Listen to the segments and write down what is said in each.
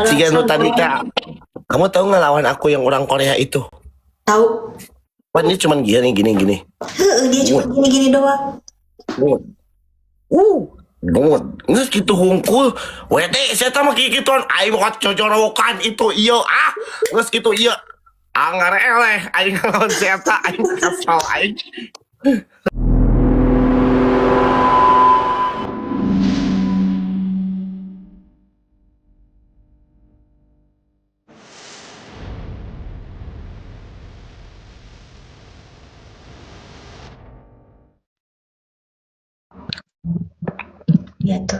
Jika nu tadi Kak, kamu tahu nggak lawan aku yang orang Korea itu? Tahu. Kan dia cuman gini. Dia cuma gini-gini doang. Gomot. Nges gitu hungkul. Wede, saya mah kikituan. Aing bukan cocorokan itu iya. Nges gitu iya. Anggar eleh. Aing lawan saya aing kesal aing. Ya tuh.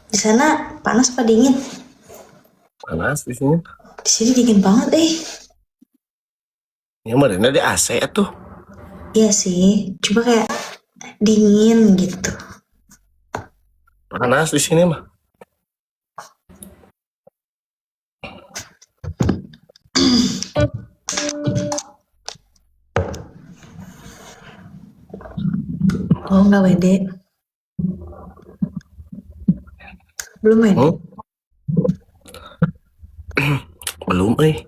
Di sana panas apa dingin? Panas di sini. Di sini dingin banget Ya mereka di AC tuh. Iya sih, coba kayak dingin gitu. Panas di sini mah. Oh nggak WD. Belum WD. Belum Bye.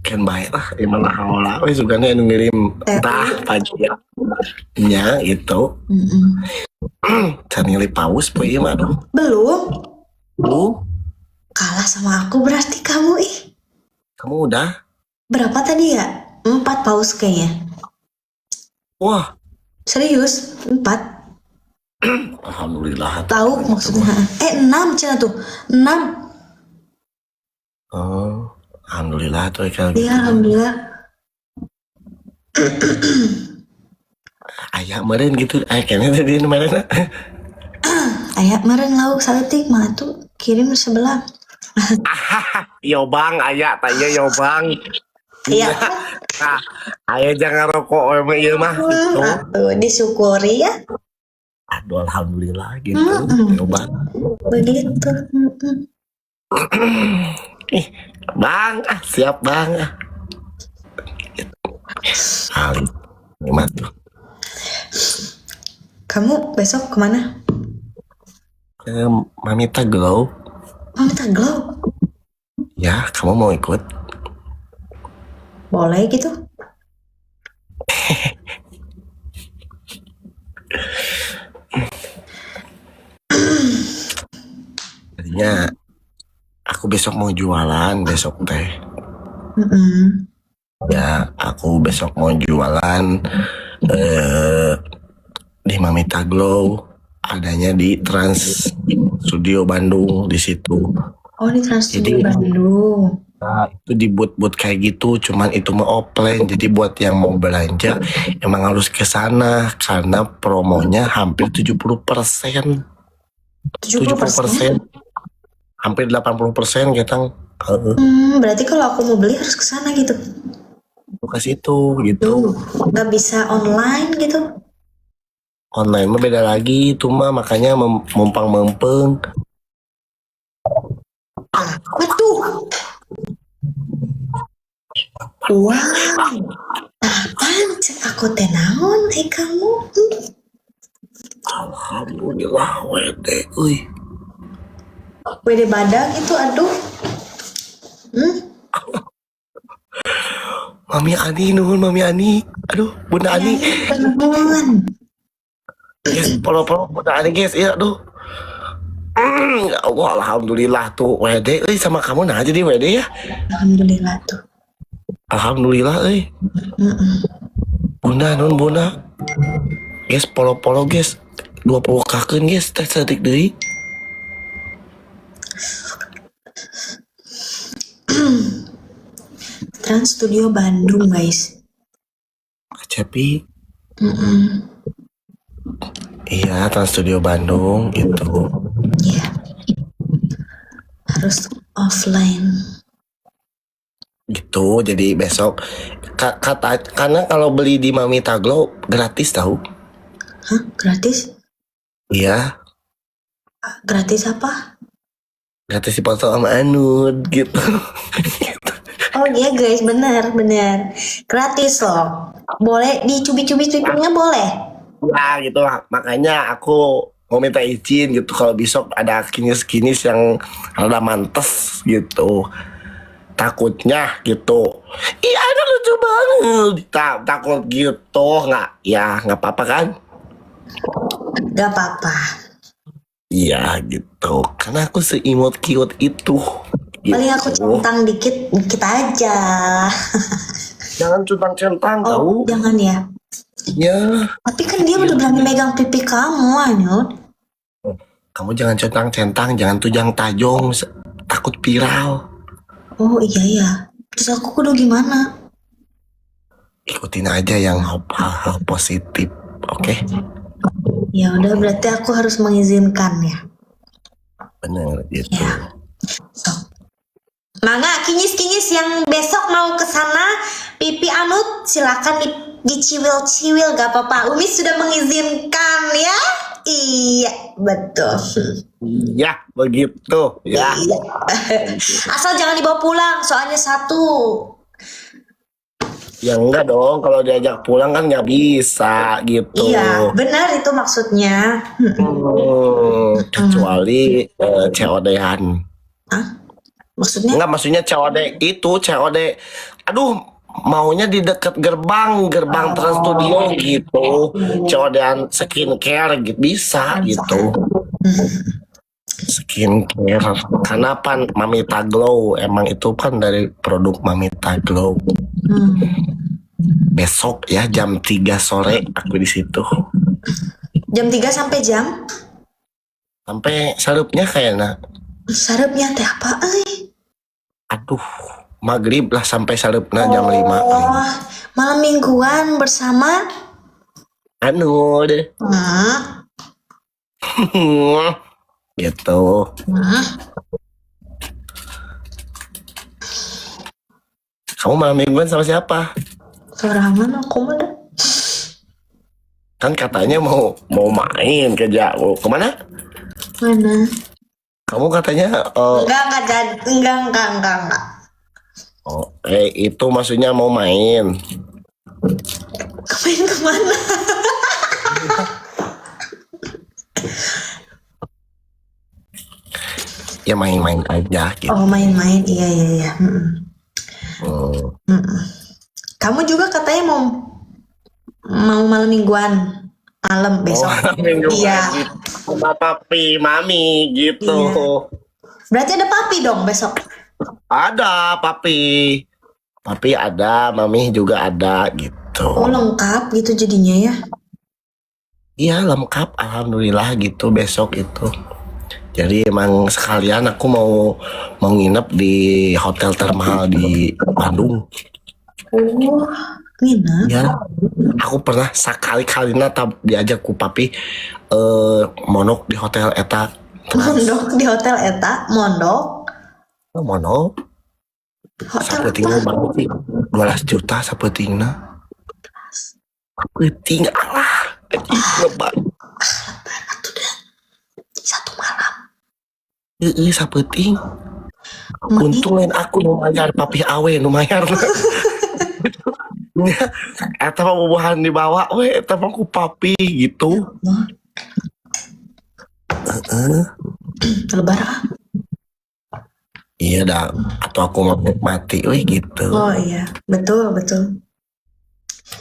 Kan baik lah. Emang lah. Juga nih ngirim entah pagi ya. Nya itu. Can nilai paus po iya mah dong. Belum. Kalah sama aku berarti kamu Kamu udah? Berapa tadi ya? 4 paus kayaknya. Wah. Serius? 4? Alhamdulillah. Tahu maksudnya? 6 cina tuh. 6. Oh, alhamdulillah tuh kalau gitu. Iya, alhamdulillah. Ayah meren gitu, kayaknya tadi meren. Ayah meren lauk saletik mah tuh kirim sebelah. Yo bang, ayah tanya yo bang. Iya. Ayah jangan rokok emang iya mah. Tuh disyukuri ya. Aduh alhamdulillah gitu. Yo bang. Begitu. Bang, siap bang. Alim, gimana tuh? Kamu besok kemana? Ke Mamita Glow. Mamita Glow? Ya, kamu mau ikut? Boleh gitu. Jadinya aku besok mau jualan besok teh. Ya, aku besok mau jualan di Mamita Glow, adanya di Trans Studio Bandung di situ. Oh, di Trans Studio Bandung. Nah, itu di booth-booth kayak gitu, cuman itu mah offline. Jadi buat yang mau belanja emang harus ke sana karena promonya hampir 70%. 70%. Hampir 80% kita. Berarti kalau aku mau beli harus ke sana gitu. Ke situ gitu. Nggak bisa online gitu. Online mah beda lagi, itu mah makanya mempeng. Aduh. Wow. Apaan cek aku teh naon kamu? Alhamdulillah wede Wede badak itu aduh. Mami Ani. Aduh, Bunda Ani. Guys, polo Bunda Ani guys, iya aduh. Ya Allah, alhamdulillah tuh wede sama kamu nah jadi wede ya. Alhamdulillah tuh. Alhamdulillah Bunda. Guys, polo guys. 20 kakeun guys, teh saeutik deui. Trans Studio Bandung guys. Cepi. Iya, Trans Studio Bandung itu. Iya. Harus offline. Gitu, jadi besok karena kalau beli di Mamita Glow gratis tahu. Hah? Gratis? Iya. Gratis apa? Gratis dipoto sama Anud gitu. Oh iya guys, benar. Gratis loh. Boleh dicubit-cubit pipinya boleh. Ya gitu lah. Makanya aku mau minta izin gitu kalau besok ada kinis-kinis yang rada mantes gitu. Takutnya gitu. Iya, ada lucu banget. Takut gitu nggak? Ya nggak apa-apa kan? Gak apa-apa. Iya gitu. Karena aku seimut cute itu. Paling aku Gitu. centang dikit aja. Jangan centang-centang Oh, tahu. jangan ya. Ya, Tapi kan dia udah berani megang pipi kamu, Anyut. kamu jangan centang-centang, jangan tujang tajong, takut viral. Oh iya ya. Terus aku kudu gimana? Ikutin aja yang hal-hal positif, oke? Ya udah berarti aku harus mengizinkan ya. Bener gitu. Ya. Sok. Mangga kinyis-kinyis yang besok mau ke sana pipi Anut silakan diciwil-ciwil gak apa-apa. Umi sudah mengizinkan ya. Iya, betul. Ya, begitu ya. Iya. Asal jangan dibawa pulang, soalnya satu. Ya enggak dong, kalau diajak pulang kan nggak bisa gitu. Iya, benar itu maksudnya. Kecuali COD-an. Hah? Maksudnya? Enggak, maksudnya COD itu COD. Aduh, maunya di dekat gerbang Trans Studio gitu. COD-an skincare gitu bisa gitu. Skincare. Kenapa Mamita Glow? Emang itu kan dari produk Mamita Glow. Hmm. Besok ya jam 3 sore aku di situ. Jam 3 sampai jam? Sampai sarupnya kayaknya. Sarapnya teh apa? Aduh, maghrib lah sampai sarupnya jam 5. Oh, malam mingguan bersama? Anu deh. Gitu. Kamu malam mingguan sama siapa? Sorangan aku mah dah. Kan katanya mau main ke Jawa. Kemana? Mana? Kamu katanya Enggak jadi. Enggak. itu maksudnya mau main. Main kemana? Ya main-main aja gitu. Oh main-main, iya. Kamu juga katanya mau malam mingguan, malam besok. Iya. Sama papi, mami gitu. Iya. Berarti ada papi dong besok. Ada papi. Papi ada, mami juga ada gitu. Oh lengkap gitu jadinya ya. Iya lengkap, alhamdulillah gitu besok itu. Jadi emang sekalian aku mau nginep di hotel termahal di Bandung. Oh, nginep. Ya, aku pernah sekali-kali diajak ku papi monok di hotel eta. Mondok di hotel eta, mondok. Monok. Hotel Sapetingna apa? banget sih. 12 juta sapetingna. Sapeting alah. Lebat. Satu malam. Sapeting. Untung lain aku lumayan papi awe lumayan. Eta mah bubuhan dibawa we eta mah ku papi gitu. Lebaran. Iya dah, atau aku mau mati we gitu. Oh iya, betul.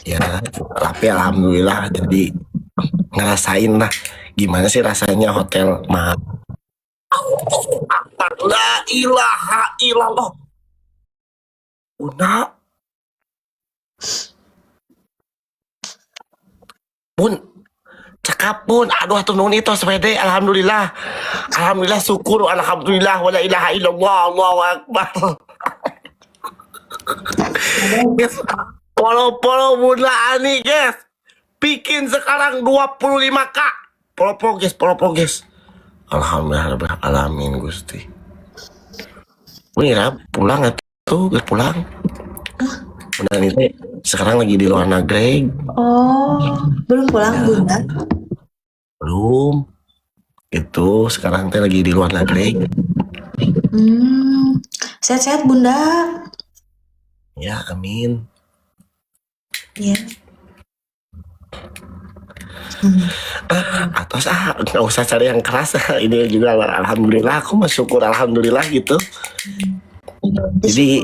Ya, tapi alhamdulillah jadi ngerasain lah gimana sih rasanya hotel mahal. La ilaha illallah. Una. Pun cakap pun aduh atuh nun itu sepede alhamdulillah syukur alhamdulillah wala ilaha illallah Allahu akbar. Guys, polo Bunda Ani guys bikin sekarang 25k polo guys alhamdulillah rabbil alamin Gusti. Wira pulang atuh guys pulang. Bunda Ani sekarang lagi di luar negeri. Oh, belum pulang Bunda? Belum. Itu sekarang teh lagi di luar negeri. Sehat-sehat Bunda. Ya, amin. Ya. Atau nggak usah cari yang keras. Ini juga alhamdulillah, aku mah syukur alhamdulillah gitu. Jadi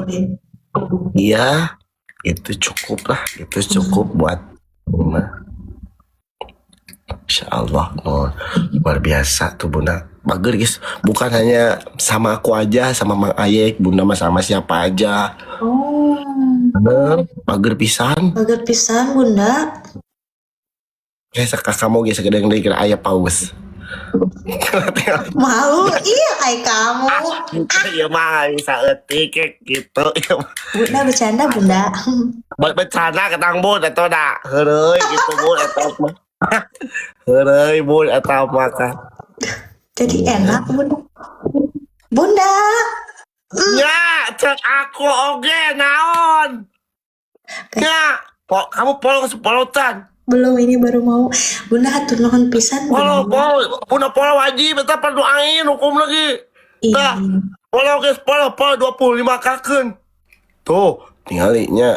iya, itu cukup lah, itu cukup buat rumah. Insya Allah, luar biasa tuh Bunda. Bagus guys, bukan hanya sama aku aja, sama Mang Ayek, Bunda mah sama siapa aja. Oh, Bener, bagus pisan. bagus pisan Bunda. Kayak kamu guys, segede yang dikira ayah paus. Malu, iya kayak kamu. Iya mah bisa etik kayak gitu. Bunda bercanda Bunda. Bercanda ketang Bun atau dak heureuy gitu Bun atau mah. Heureuy Bun atau maka. Jadi enak Bunda. Bunda. Ya, cek aku oge naon. Ya, kamu polotan. Belum, ini baru mau. Bunda hatur nuhun pisan. Polo Bunda polo wajib eta perdoain hukum lagi. Iya. Polo guys, polo 25 kakeun. Tuh, tinggalinya.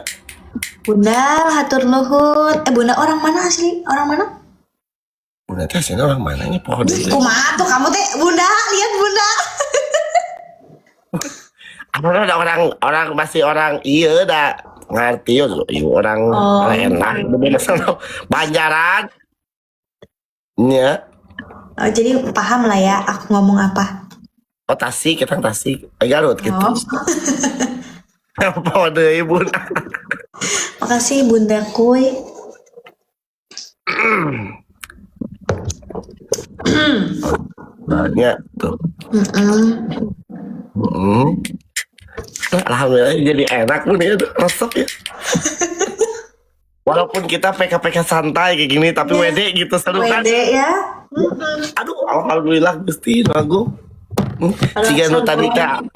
Bunda hatur nuhun. Bunda orang mana asli? Orang mana? Bunda teh sini orang mananya poho deui. Kumaha tuh kamu teh? Bunda, lihat Bunda. Ada orang masih orang iya dah ngerti orang enak Banjaran ya. Oh, jadi paham lah ya aku ngomong apa. Oh Tasik, kita Tasik Garut gitu. Apa deui Bun. Makasih Bunda Kuy. Banyak tuh. Alhamdulillah jadi enak Bun ya, resep ya. Walaupun kita PK-PK santai kayak gini, tapi WD gitu seru kan. WD ya. Aduh, alhamdulillah Gusti aku. Jika nu tadi Kak,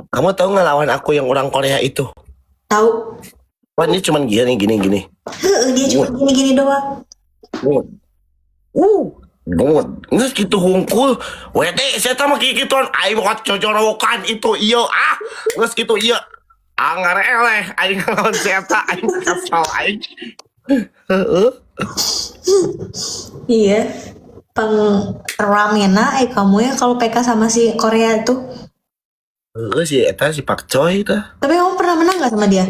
kamu tahu nggak lawan aku yang orang Korea itu? Tahu. Wah ini cuman gini. Dia cuma gini doang. Gomot, nggak gitu hungkul. WD, saya tahu kayak gituan. Ayo buat cocorokan itu iya nggak gitu iya. Ngareleh, aing lawan saya aing kesal aing. Iya. Ramena kamu ya kalau PK sama si Korea itu. Si eta si Pak Choi itu. Tapi kamu pernah menang gak sama dia?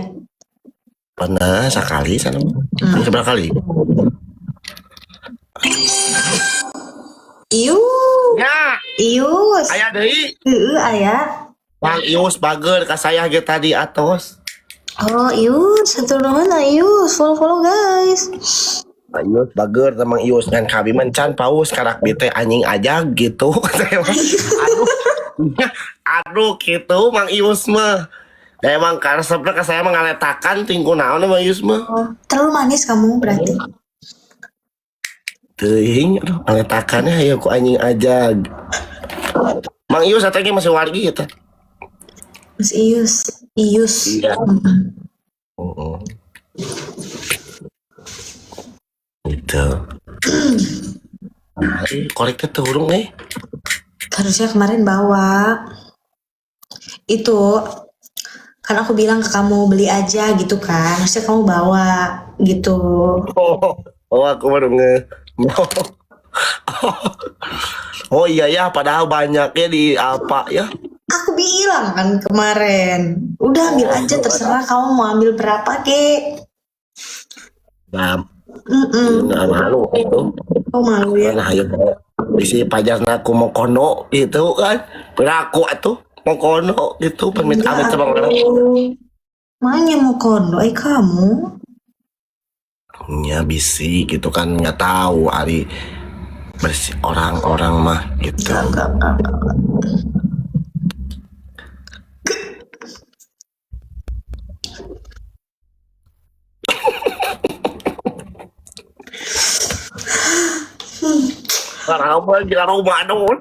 Pernah sekali sana. Seberapa kali? Ius. Aya deui. Aya. Bang Ius bager ka saya ge tadi atos. Oh, Ius, satu nuhun Ius, follow guys. Ius bager sama Ius ngan kami mencan paus karak bete anjing aja gitu. aduh gitu Mang Ius mah. Emang karesepna ka saya mengaletakan tingku naon Mang Ius mah. Oh, terlalu manis kamu berarti. Teuing aduh ngaletakannya aya ku anjing aja. Mang Ius atanya masih wargi gitu. Mas Ius. Iya. Gitu. Koreknya turun Harusnya kemarin bawa. Itu kan aku bilang ke kamu beli aja gitu kan. Harusnya kamu bawa gitu. Aku baru Oh iya ya, padahal banyaknya di apa ya? Aku bilang kan kemarin, udah ambil aja terserah kamu mau ambil berapa kek. Nah, nggak malu itu. Oh malu ya. Nah, ayo isi pajarna aku mau kono gitu kan. Beraku atuh mau kono gitu permintaan sama orang. Makanya mau kondo, kamu? Ya bisi gitu kan nggak tahu Ari bersih orang-orang mah gitu. Enggak. Marah gila rumah dong.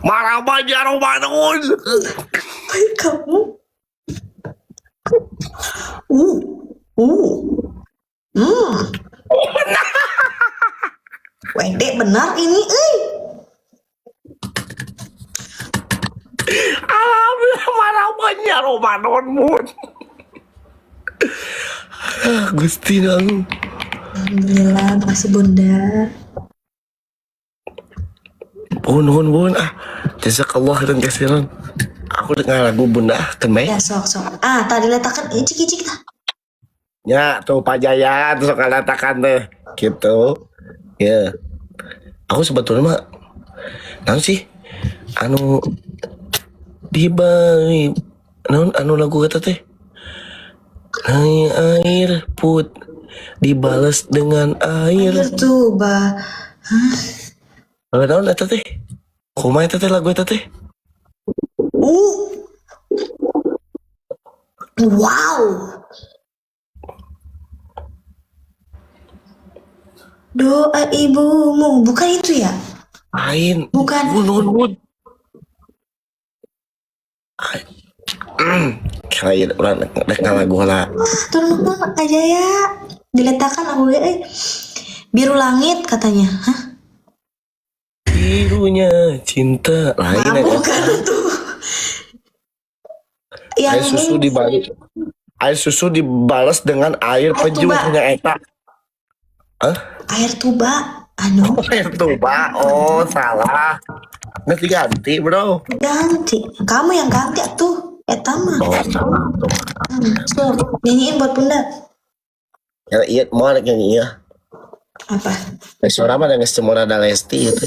Marah gila rumah dong. Kamu? Wede benar ini, Alhamdulillah marawannya Ramadan mun. Gusti nang. Alhamdulillah, makasih Bunda. Bun. Jazakallah khairan kasiran. Aku dengar lagu Bunda Kenmei. Ya sok. Tadi letakkan icik tah. Ya, tuh Pak Jaya tuh sok katakan deh. Gitu. Ya. Aku sebetulnya mah naon sih? Anu di balik anu lagu kata teh. Air put dibalas dengan air. Air tuba. Lagu naon eta teh? Kumaha eta teh lagu eta teh? Wow. Doa ibumu, bukan itu ya? Lain. Bukan. Bun. Kayak orang dek lagu lah. Tolong aja ya. Diletakkan aku biru langit katanya. Hah? Birunya cinta lain ya. Bukan tuh. Air susu dibalik. Air susu dibalas dengan air pejuhnya eta. Hah? Air tuba. Anu. Air tuba. Oh, salah. Nanti ganti, bro. Ganti. Kamu yang ganti tuh. Eta mah. Oh, salah tuh. So, nyanyiin buat Bunda. Ya, iya, mau ada yang iya. Apa? Suara mah dengan semua ada Lesti itu.